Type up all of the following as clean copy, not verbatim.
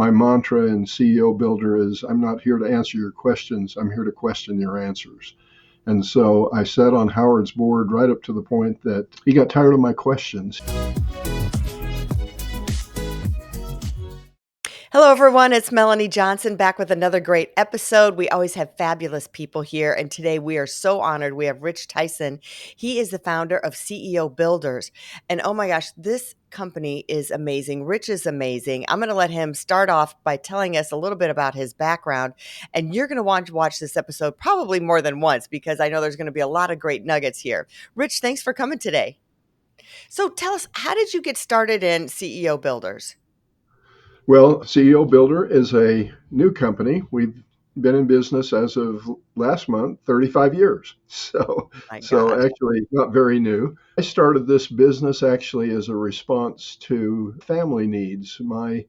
my mantra in CEO Builder is, I'm not here to answer your questions, I'm here to question your answers. And so I sat on Howard's board right up to the point that he got tired of my questions. Hello, everyone. It's Melanie Johnson back with another great episode. We always have fabulous people here, and today we are so honored. We have Rich Tyson. He is the founder of CEO Builders, and oh my gosh, this company is amazing. Rich is amazing. I'm going to let him start off by telling us a little bit about his background, and you're going to want to watch this episode probably more than once because I know there's going to be a lot of great nuggets here. Rich, thanks for coming today. So tell us, how did you get started in CEO Builders? Well, CEO Builder is a new company. We've been in business as of last month, 35 years. My So gosh. actually not very new. I started this business actually as a response to family needs. My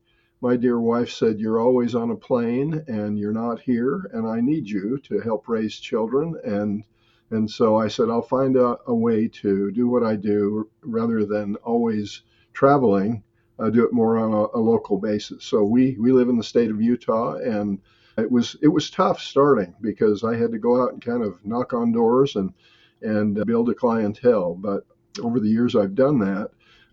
dear wife said, "You're always on a plane and you're not here, and I need you to help raise children." And so I said, I'll find a way to do what I do rather than always traveling. Do it more on a local basis. So we live in the state of Utah, and it was tough starting because I had to go out and kind of knock on doors and build a clientele. But over the years I've done that.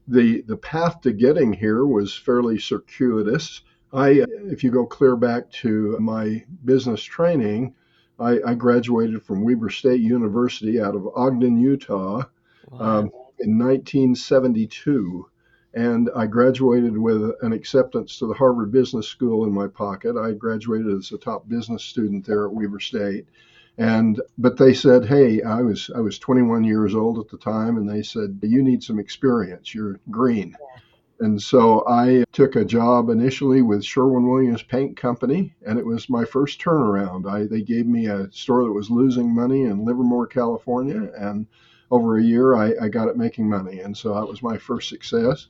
The path to getting here was fairly circuitous. If you go clear back to my business training, I graduated from Weber State University out of Ogden, Utah, Wow. in 1972. And I graduated with an acceptance to the Harvard Business School in my pocket. I graduated as a top business student there at Weber State. But they said, hey, I was 21 years old at the time, and they said, you need some experience. You're green. And so I took a job initially with Sherwin Williams Paint Company, and it was my first turnaround. They gave me a store that was losing money in Livermore, California, and over a year I got it making money. And so that was my first success.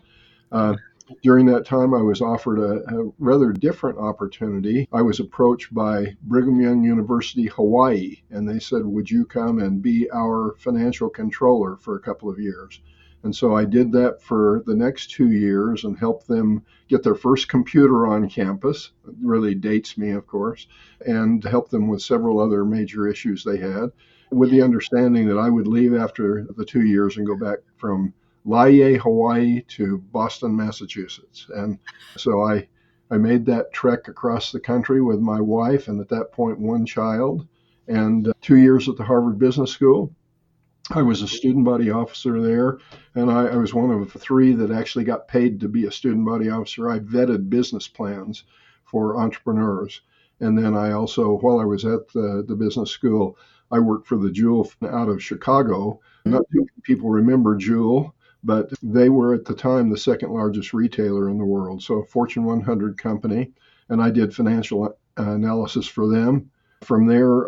Uh, During that time, I was offered a rather different opportunity. I was approached by Brigham Young University, Hawaii, and they said, would you come and be our financial controller for a couple of years? And so I did that for the next 2 years and helped them get their first computer on campus. It really dates me, of course, and helped them with several other major issues they had, with the understanding that I would leave after the 2 years and go back from Laie, Hawaii to Boston, Massachusetts. And so I made that trek across the country with my wife and at that point one child, and 2 years at the Harvard Business School. I was a student body officer there, and I was one of 3 that actually got paid to be a student body officer. I vetted business plans for entrepreneurs. And then I also, while I was at the business school, I worked for the Jewel out of Chicago. Not too many people remember Jewel, but they were at the time the second largest retailer in the world, so a Fortune 100 company, and I did financial analysis for them. From there,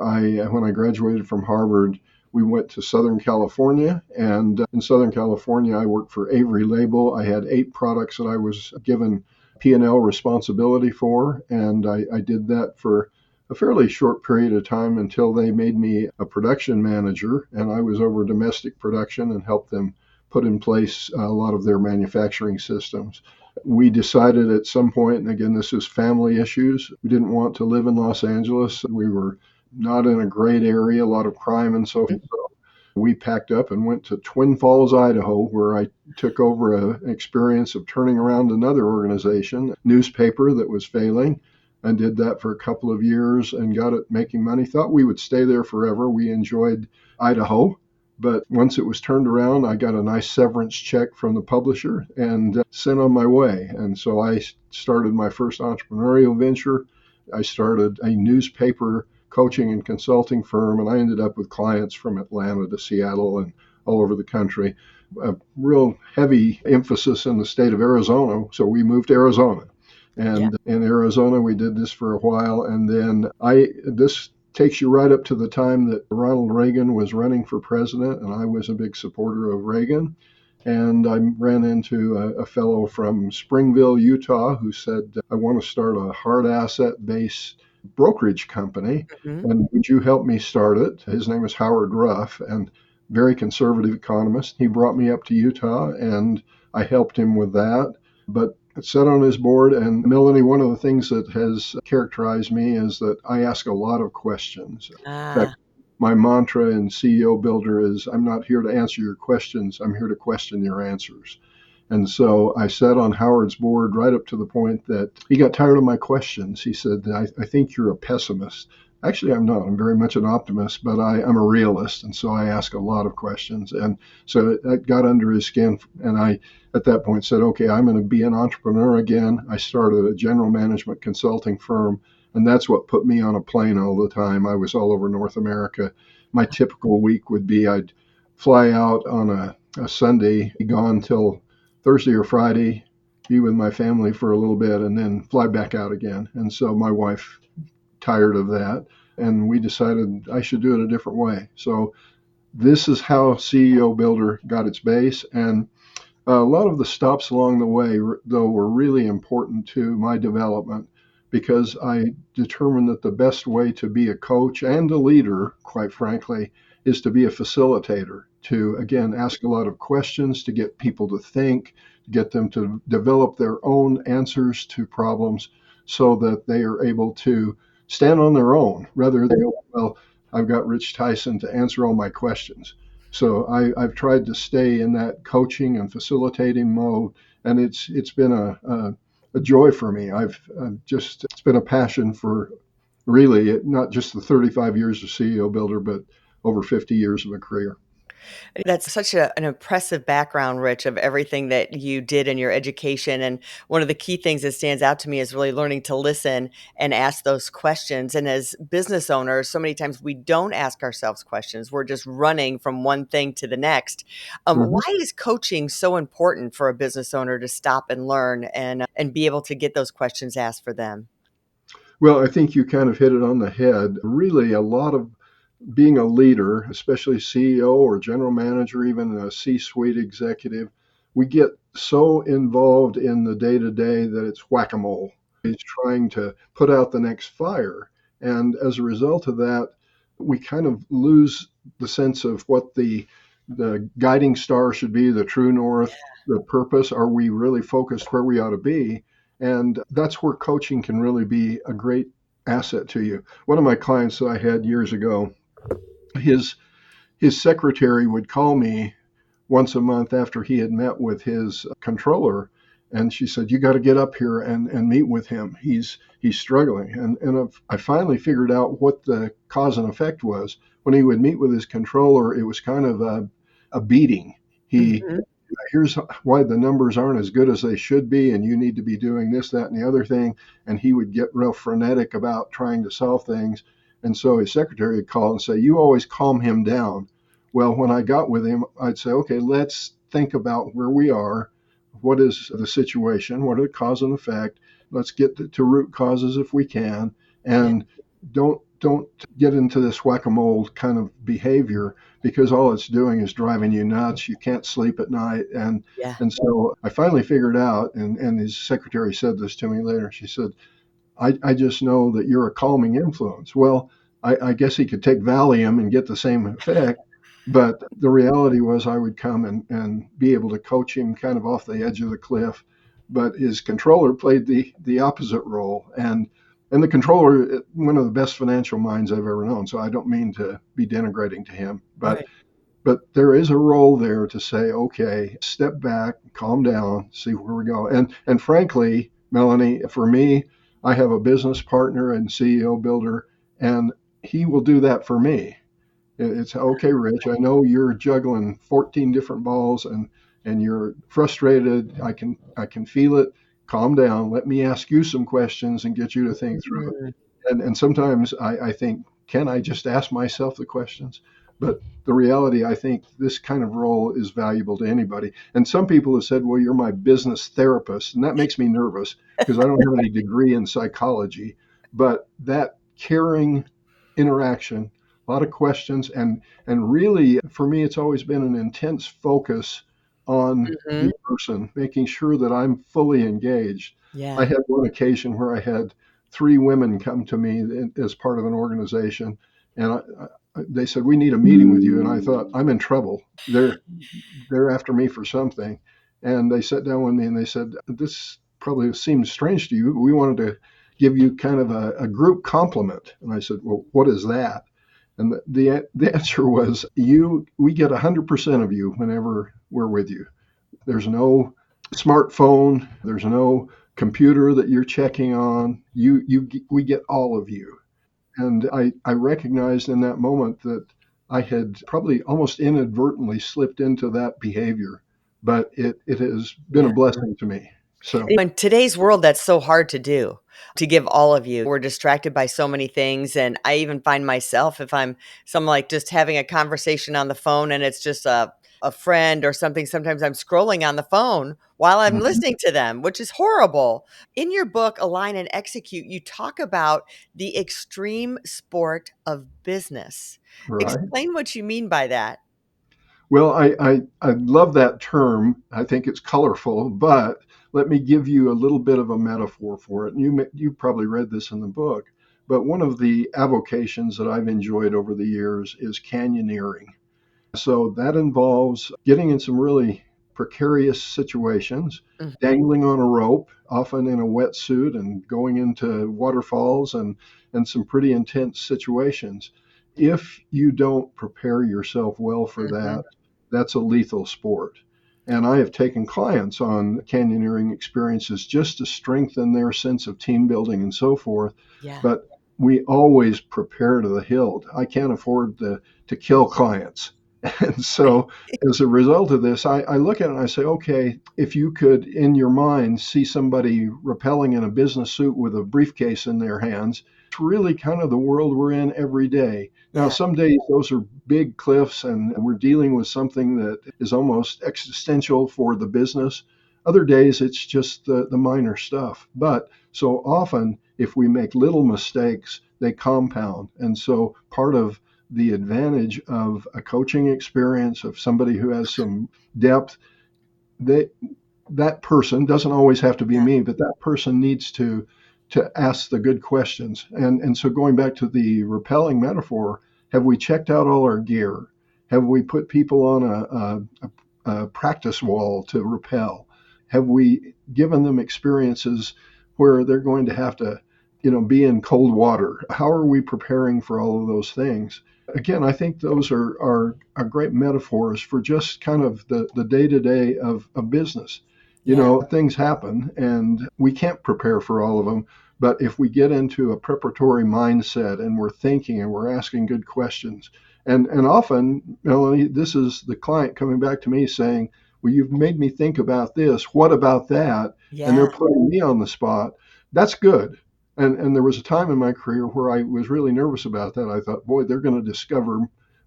when I graduated from Harvard, we went to Southern California, and in Southern California, I worked for Avery Label. I had 8 products that I was given P&L responsibility for, and I did that for a fairly short period of time until they made me a production manager, and I was over domestic production and helped them put in place a lot of their manufacturing systems. We decided at some point, and again, this is family issues, we didn't want to live in Los Angeles. We were not in a great area, a lot of crime and so forth. So we packed up and went to Twin Falls, Idaho, where I took over an experience of turning around another organization, newspaper that was failing, and did that for a couple of years and got it making money. Thought we would stay there forever. We enjoyed Idaho. But once it was turned around, I got a nice severance check from the publisher and sent on my way. And so I started my first entrepreneurial venture. I started a newspaper coaching and consulting firm, and I ended up with clients from Atlanta to Seattle and all over the country. A real heavy emphasis in the state of Arizona. So we moved to Arizona. And in Arizona, we did this for a while. And then this takes you right up to the time that Ronald Reagan was running for president, and I was a big supporter of Reagan. And I ran into a fellow from Springville, Utah, who said, I want to start a hard asset-based brokerage company, and would you help me start it? His name is Howard Ruff, and very conservative economist. He brought me up to Utah, and I helped him with that. But sat on his board. And Melanie, one of the things that has characterized me is that I ask a lot of questions. In fact, Ah, my mantra in CEO Builder is I'm not here to answer your questions, I'm here to question your answers. And so I sat on Howard's board right up to the point that he got tired of my questions. He said, I think you're a pessimist. Actually, I'm not. I'm very much an optimist, but I'm a realist. And so I ask a lot of questions. And so that got under his skin. And I, at that point, said, okay, I'm going to be an entrepreneur again. I started a general management consulting firm. And that's what put me on a plane all the time. I was all over North America. My typical week would be I'd fly out on a Sunday, be gone till Thursday or Friday, be with my family for a little bit, and then fly back out again. And so my wife tired of that, and we decided I should do it a different way. So this is how CEO Builder got its base, and a lot of the stops along the way, though, were really important to my development because I determined that the best way to be a coach and a leader, quite frankly, is to be a facilitator, to, again, ask a lot of questions, to get people to think, to get them to develop their own answers to problems so that they are able to stand on their own rather than, well, I've got Rich Tyson to answer all my questions. So I've tried to stay in that coaching and facilitating mode, and it's been a joy for me. I've just it's been a passion for really not just the 35 years of CEO Builder, but over 50 years of a career. that's such an impressive background, Rich, of everything that you did in your education. And one of the key things that stands out to me is really learning to listen and ask those questions. And as business owners, so many times we don't ask ourselves questions. We're just running from one thing to the next. Mhm. Why is coaching so important for a business owner to stop and learn and be able to get those questions asked for them? Well, I think you kind of hit it on the head. Really, a lot of being a leader, especially CEO or general manager, even a C suite executive, we get so involved in the day to day that it's whack a mole. It's trying to put out the next fire. And as a result of that, we kind of lose the sense of what the guiding star should be, the true north, the purpose. Are we really focused where we ought to be? And that's where coaching can really be a great asset to you. One of my clients that I had years ago, his his secretary would call me once a month after he had met with his controller, and she said, you got to get up here and meet with him. He's struggling. And I finally figured out what the cause and effect was. When he would meet with his controller, it was kind of a beating. He Mhm. Here's why the numbers aren't as good as they should be, and you need to be doing this, that, and the other thing. And he would get real frenetic about trying to solve things. And so his secretary would call and say, you always calm him down. Well, when I got with him, I'd say, okay, let's think about where we are. What is the situation? What are the cause and effect? Let's get to root causes if we can. Yeah. And don't get into this whack-a-mole kind of behavior because all it's doing is driving you nuts. You can't sleep at night. Yeah. So I finally figured out, and his secretary said this to me later. She said, I just know that you're a calming influence. Well, I guess he could take Valium and get the same effect. But the reality was, I would come and be able to coach him kind of off the edge of the cliff. But his controller played the opposite role. And the controller, one of the best financial minds I've ever known. So I don't mean to be denigrating to him, Right. but there is a role there to say, okay, step back, calm down, see where we go. And frankly, Melanie, for me, I have a business partner and CEO Builder, and he will do that for me. It's okay, Rich. I know you're juggling 14 different balls and you're frustrated. I can feel it. Calm down. Let me ask you some questions and get you to think through it. Mhm. And sometimes I think, can I just ask myself the questions? But the reality, I think this kind of role is valuable to anybody. And some people have said, well, you're my business therapist. And that makes me nervous because I don't have any degree in psychology. But that caring interaction, a lot of questions, and really for me, it's always been an intense focus on the Mhm. person, making sure that I'm fully engaged. I Yeah. had one occasion where I had three women come to me as part of an organization, and they said, we need a meeting with you. And I thought, I'm in trouble. They're after me for something. And they sat down with me and they said, probably seemed strange to you. We wanted to give you kind of a group compliment. And I said, well, what is that? And the answer was, we get 100% of you whenever we're with you. There's no smartphone. There's no computer that you're checking on. We get all of you. And I recognized in that moment that I had probably almost inadvertently slipped into that behavior, but it has been a Yeah. blessing to me. So, In today's world, that's so hard to do, to give all of you. We're distracted by so many things. And I even find myself, if I'm some like just having a conversation on the phone and it's just a friend or something, sometimes I'm scrolling on the phone while I'm mhm, listening to them, which is horrible. In your book, Align and Execute, you talk about the extreme sport of business. right. Explain what you mean by that. Well, I love that term. I think it's colorful, but let me give you a little bit of a metaphor for it. And you probably read this in the book, but one of the avocations that I've enjoyed over the years is canyoneering. So that involves getting in some really precarious situations, Mhm. dangling on a rope, often in a wetsuit, and going into waterfalls and some pretty intense situations. If you don't prepare yourself well for Mhm. that, that's a lethal sport. And I have taken clients on canyoneering experiences just to strengthen their sense of team building and so forth. Yeah. But we always prepare to the hilt. I can't afford to kill clients. And so, as a result of this, I look at it and I say, okay, if you could, in your mind, see somebody rappelling in a business suit with a briefcase in their hands, it's really kind of the world we're in every day. Now, Yeah. some days those are big cliffs and we're dealing with something that is almost existential for the business. Other days, it's just the minor stuff. But so often, if we make little mistakes, they compound. And so, part of the advantage of a coaching experience of somebody who has some depth, they that person doesn't always have to be Yeah. me, but that person needs to ask the good questions. And so going back to the rappelling metaphor, have we checked out all our gear? Have we put people on a practice wall to rappel? Have we given them experiences where they're going to have to, be in cold water? How are we preparing for all of those things? Again, I think those are great metaphors for just kind of the day to day of business. Yeah. Things happen and we can't prepare for all of them. But if we get into a preparatory mindset and we're thinking and we're asking good questions, and often, Melanie, this is the client coming back to me saying, well, you've made me think about this. What about that? And they're Yeah. putting me on the spot. That's good. And there was a time in my career where I was really nervous about that. I thought, boy, they're going to discover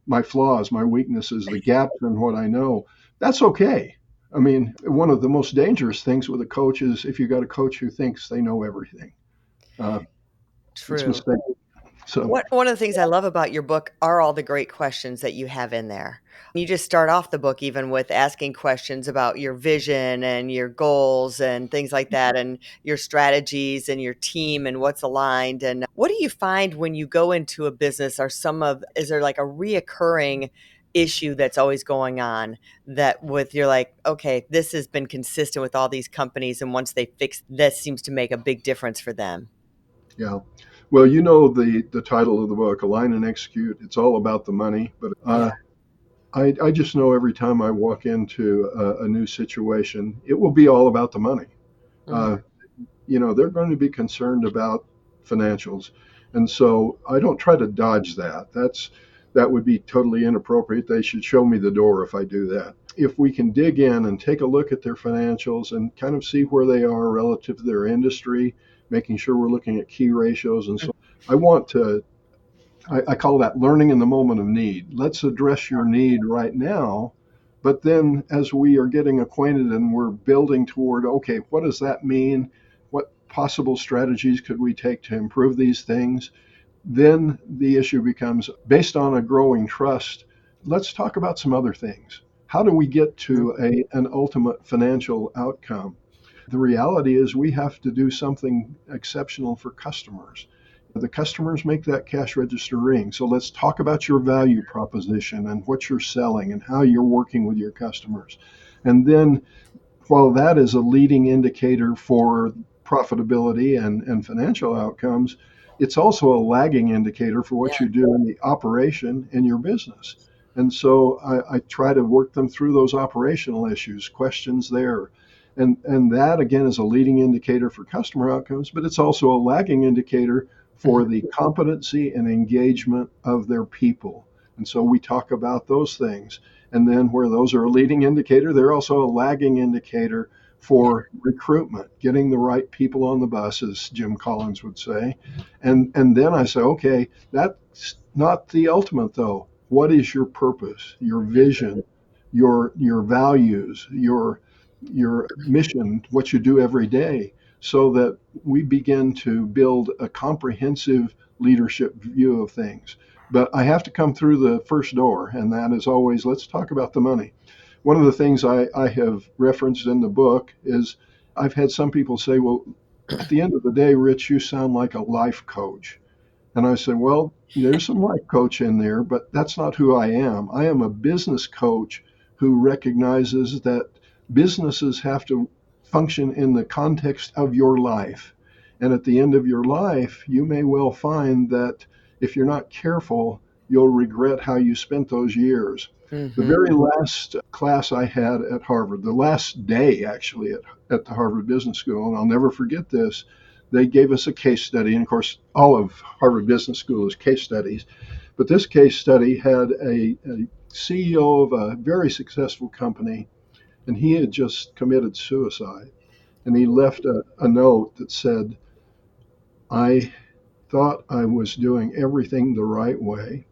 my flaws, my weaknesses, the gaps in what I know. That's okay. I mean, one of the most dangerous things with a coach is if you got a coach who thinks they know everything. Uh, it's a True. mistake. So, One of the things I love about your book are all the great questions that you have in there. You just start off the book even with asking questions about your vision and your goals and things like that, and your strategies and your team and what's aligned. And what do you find when you go into a business? Is there like a reoccurring issue that's always going on that with you're like, okay, this has been consistent with all these companies, and once they fix that seems to make a big difference for them? yeah. Well, the title of the book, Align and Execute. It's all about the money. But Yeah. I just know every time I walk into a new situation, it will be all about the money. Mm. Uh, they're going to be concerned about financials. And so I don't try to dodge that. That would be totally inappropriate. They should show me the door if I do that. If we can dig in and take a look at their financials and kind of see where they are relative to their industry, making sure we're looking at key ratios and so I want to I call that learning in the moment of need. Let's address your need right now. But then, as we are getting acquainted and we're building toward, okay, what does that mean? What possible strategies could we take to improve these things? Then the issue becomes based on a growing trust. Let's talk about some other things. How do we get Mhm. to an ultimate financial outcome? The reality is we have to do something exceptional for customers. The customers make that cash register ring. So let's talk about your value proposition and what you're selling and how you're working with your customers. And then while that is a leading indicator for profitability and financial outcomes, it's also a lagging indicator for what Yeah. you do in the operation in your business. And so I try to work them through those operational issues, questions there. And that again is a leading indicator for customer outcomes, but it's also a lagging indicator for Mhm. the competency and engagement of their people. And so we talk about those things. And then where those are a leading indicator, they're also a lagging indicator Yeah. for recruitment, getting the right people on the bus, as Jim Collins would say. And then I say, okay, that's not the ultimate though. What is your purpose, your vision, your values, your mission, what you do every day, so that we begin to build a comprehensive leadership view of things. But I have to come through the first door, and that is always let's talk about the money. One of the things I have referenced in the book is I've had some people say, well, at the end of the day, Rich, you sound like a life coach. And I said, well, there's some life coach in there, but that's not who I am. I am a business coach who recognizes that businesses have to function in the context of your life. And at the end of your life, you may well find that if you're not careful, you'll regret how you spent those years. The Mhm. very last class I had at Harvard, the last day actually at the Harvard Business School, and I'll never forget this, they gave us a case study. And of course, all of Harvard Business School is case studies. But this case study had a CEO of a very successful company, and he had just committed suicide. And he left a note that said, I thought I was doing everything the right way.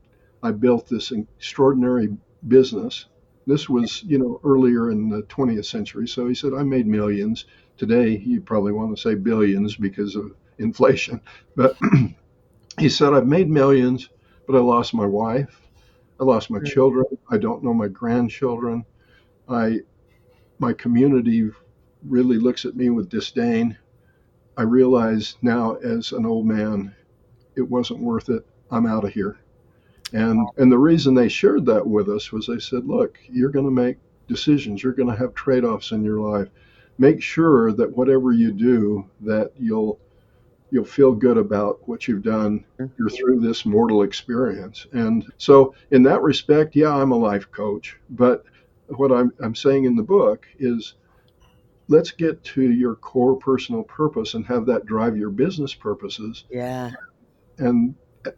I built this extraordinary business. This was, earlier in the 20th century. So he said, I made millions. Today, you probably want to say billions because of inflation. But he said, I've made millions, but I lost my wife. I lost my Mm. children. I don't know my grandchildren. I, my community really looks at me with disdain. I realize now as an old man, it wasn't worth it. I'm out of here. And the reason they shared that with us was they said, look, you're going to make decisions. You're going to have trade-offs in your life. Make sure that whatever you do, that you'll feel good about what you've done. You're through this mortal experience. And so in that respect, yeah, I'm a life coach. But what I'm saying in the book is let's get to your core personal purpose and have that drive your business purposes. Yeah. And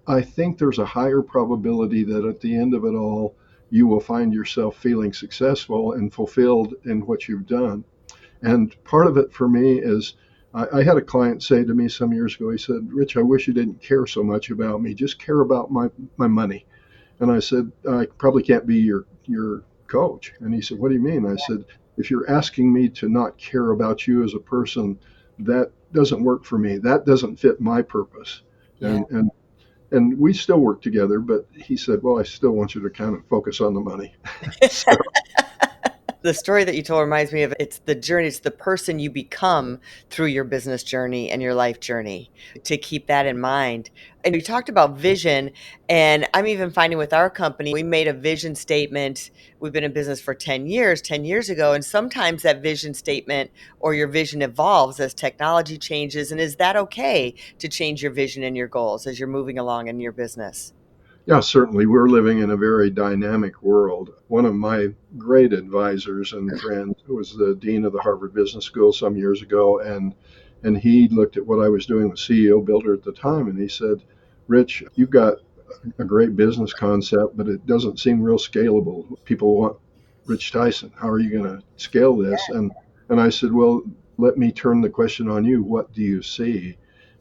I think there's a higher probability that at the end of it all, you will find yourself feeling successful and fulfilled in what you've done. And part of it for me is I had a client say to me some years ago, he said, Rich, I wish you didn't care so much about me, just care about my money. And I said, I probably can't be your coach. And he said, what do you mean? I said, if you're asking me to not care about you as a person, that doesn't work for me. That doesn't fit my purpose. Yeah. And we still work together, but he said, well, I still want you to kind of focus on the money. So The story that you told reminds me of it's the journey, it's the person you become through your business journey and your life journey, to keep that in mind. And you talked about vision, and I'm even finding with our company, we made a vision statement. We've been in business for 10 years, 10 years ago, and sometimes that vision statement or your vision evolves as technology changes. And is that okay to change your vision and your goals as you're moving along in your business? yeah, certainly we're living in a very dynamic world. One of my great advisors and friends was the dean of the Harvard Business School some years ago, and he looked at what I was doing with CEO Builder at the time, and he said, Rich, you've got a great business concept, but it doesn't seem real scalable. People want Rich Tyson. How are you going to scale this? And I said, well, let me turn the question on you. What do you see?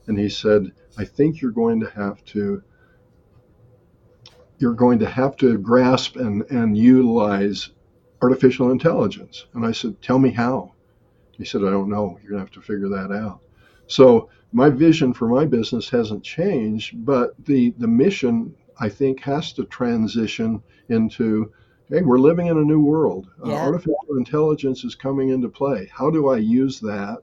And he said, I think you're going to have to grasp and utilize artificial intelligence. And I said, tell me how. He said, I don't know. You're going to have to figure that out. So my vision for my business hasn't changed, but the mission, I think, has to transition into, hey, we're living in a new world. Yeah. Artificial intelligence is coming into play. How do I use that?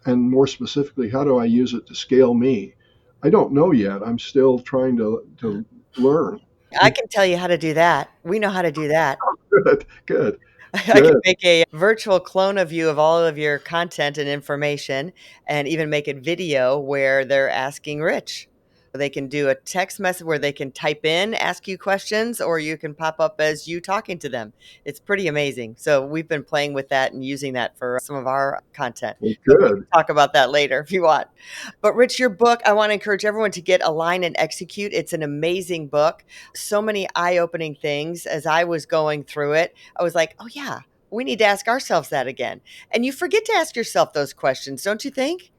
And more specifically, how do I use it to scale me? I don't know yet. I'm still trying to learn. I can tell you how to do that. We know how to do that. Good, good. I can Good. make a virtual clone of you of all of your content and information and even make it video where they're asking Rich. They can do a text message where they can type in, ask you questions, or you can pop up as you talking to them. It's pretty amazing. So we've been playing with that and using that for some of our content. Well, But we can good. talk about that later if you want. But Rich, your book, I want to encourage everyone to get Align and Execute. It's an amazing book. So many eye-opening things as I was going through it. I was like, oh yeah, we need to ask ourselves that again. And you forget to ask yourself those questions, don't you think?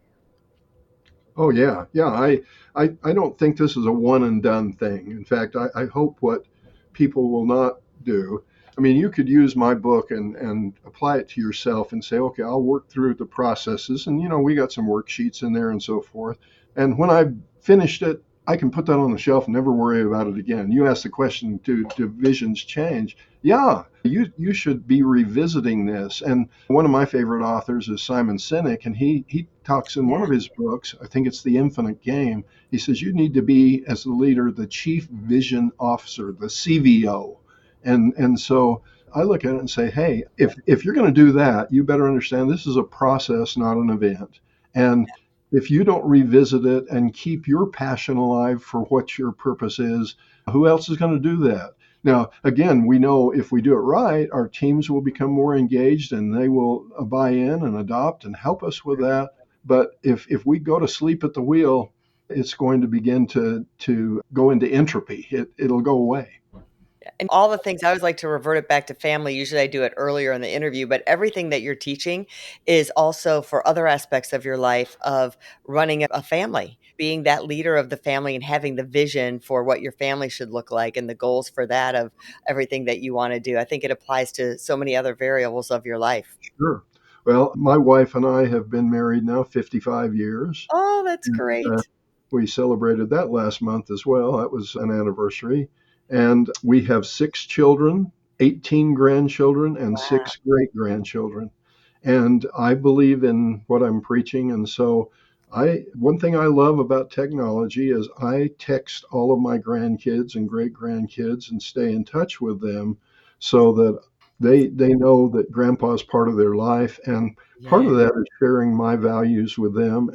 Oh yeah, yeah. I don't think this is a one and done thing. In fact, I hope what people will not do. I mean, you could use my book and apply it to yourself and say, okay, I'll work through the processes, and we got some worksheets in there and so forth. And when I've finished it, I can put that on the shelf and never worry about it again. You asked the question, do visions change? Yeah, you should be revisiting this. And one of my favorite authors is Simon Sinek, and he talks in one Yeah. of his books, I think it's The Infinite Game. He says you need to be, as the leader, the chief vision officer, the CVO. And so I look at it and say, hey, if you're going to do that, you better understand this is a process, not an event. And if you don't revisit it and keep your passion alive for what your purpose is, who else is going to do that? Now, again, we know if we do it right, our teams will become more engaged and they will buy in and adopt and help us with that. But if we go to sleep at the wheel, it's going to begin to go into entropy. It'll go away. And all the things I always like to revert it back to family. Usually I do it earlier in the interview, but everything that you're teaching is also for other aspects of your life of running a family, being that leader of the family and having the vision for what your family should look like and the goals for that of everything that you want to do. I think it applies to so many other variables of your life. Sure. Well, my wife and I have been married now 55 years. Oh, that's And, great. we celebrated that last month as well. That was an anniversary. And we have 6 children, 18 grandchildren, and Wow. 6 great grandchildren. And I believe in what I'm preaching. And so one thing I love about technology is I text all of my grandkids and great grandkids and stay in touch with them so that they know that grandpa's part of their life. And part Yeah. of that is sharing my values with them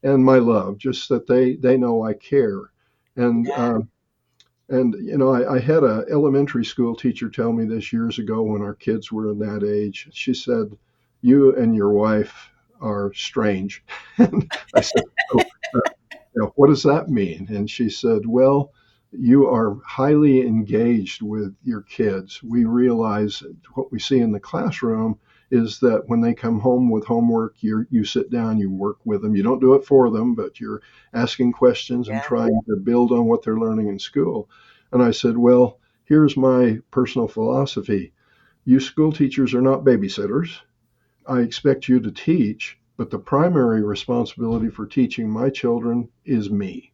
and my love, just that they know I care. And I had a elementary school teacher tell me this years ago when our kids were in that age. She said, "You and your wife are strange." And I said, "Oh, what does that mean?" And she said, "Well, you are highly engaged with your kids. We realize what we see in the classroom is that when they come home with homework, you sit down, you work with them. You don't do it for them, but you're asking questions and Yeah. trying to build on what they're learning in school." And I said, "Well, here's my personal philosophy. You school teachers are not babysitters. I expect you to teach, but the primary responsibility for teaching my children is me.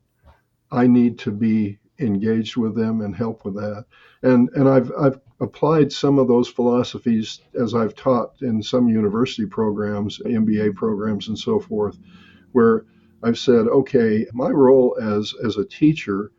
I need to be engaged with them and help with that." And I've applied some of those philosophies as I've taught in some university programs, MBA programs, and so forth, where I've said, okay, my role as a teacher,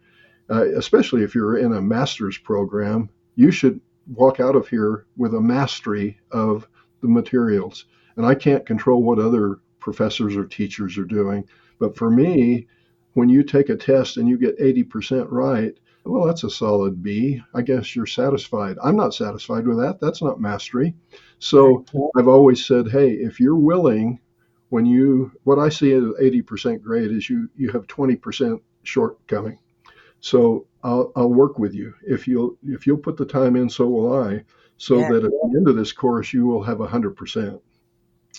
especially if you're in a master's program, you should walk out of here with a mastery of the materials. And I can't control what other professors or teachers are doing. But for me, when you take a test and you get 80% right, well, that's a solid B. I guess you're satisfied. I'm not satisfied with that. That's not mastery. Right. So I've always said, hey, if you're willing, what I see as 80% grade is you have 20% shortcoming. So I'll work with you. If you'll put the time in, so will I, so Yeah. that at the end of this course you will have 100%.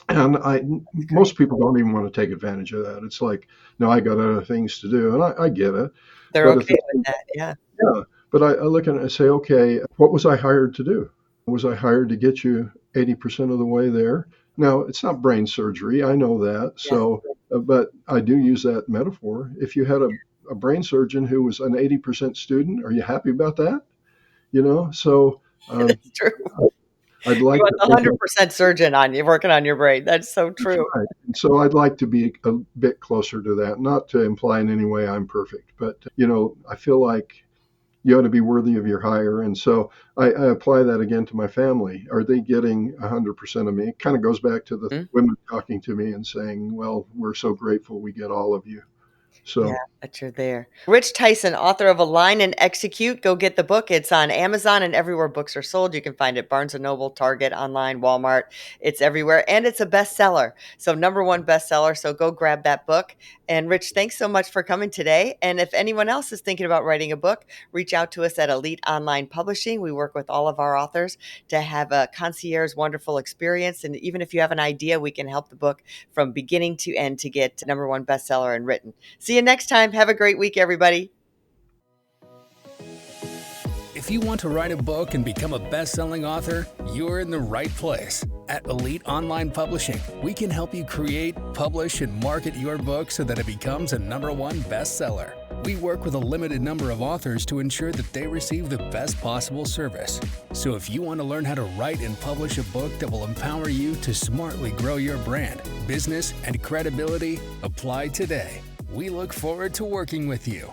And That's great. most people don't even want to take advantage of that. It's like, no, I got other things to do, and I get it. They're But at okay the with same that. Yeah. yeah, but I look at it and say, okay, what was I hired to do? Was I hired to get you 80% of the way there? Now, it's not brain surgery. I know that. Yeah. So, but I do use that metaphor. If you had a brain surgeon who was an 80% student, are you happy about that? So um, That's true. I'd You like want to the think of 100% surgeon on you working on your brain. That's so that's true. right. And so I'd like to be a bit closer to that, not to imply in any way I'm perfect, but I feel like you ought to be worthy of your hire. And so I apply that again to my family. Are they getting 100% of me? It kind of goes back to the Mm. women talking to me and saying, well, we're so grateful we get all of you. Yeah, So that you're there. Rich Tyson, author of Align and Execute. Go get the book. It's on Amazon and everywhere books are sold. You can find it Barnes& and Noble, Target, online, Walmart. It's everywhere. And it's a bestseller. So #1 bestseller. So go grab that book. And Rich, thanks so much for coming today. And if anyone else is thinking about writing a book, reach out to us at Elite Online Publishing. We work with all of our authors to have a concierge wonderful experience. And even if you have an idea, we can help the book from beginning to end to get #1 bestseller and written. See you next time. Have a great week, everybody. If you want to write a book and become a best-selling author, you're in the right place. At Elite Online Publishing, we can help you create, publish, and market your book so that it becomes a #1 bestseller. We work with a limited number of authors to ensure that they receive the best possible service. So if you want to learn how to write and publish a book that will empower you to smartly grow your brand, business, and credibility, apply today. We look forward to working with you.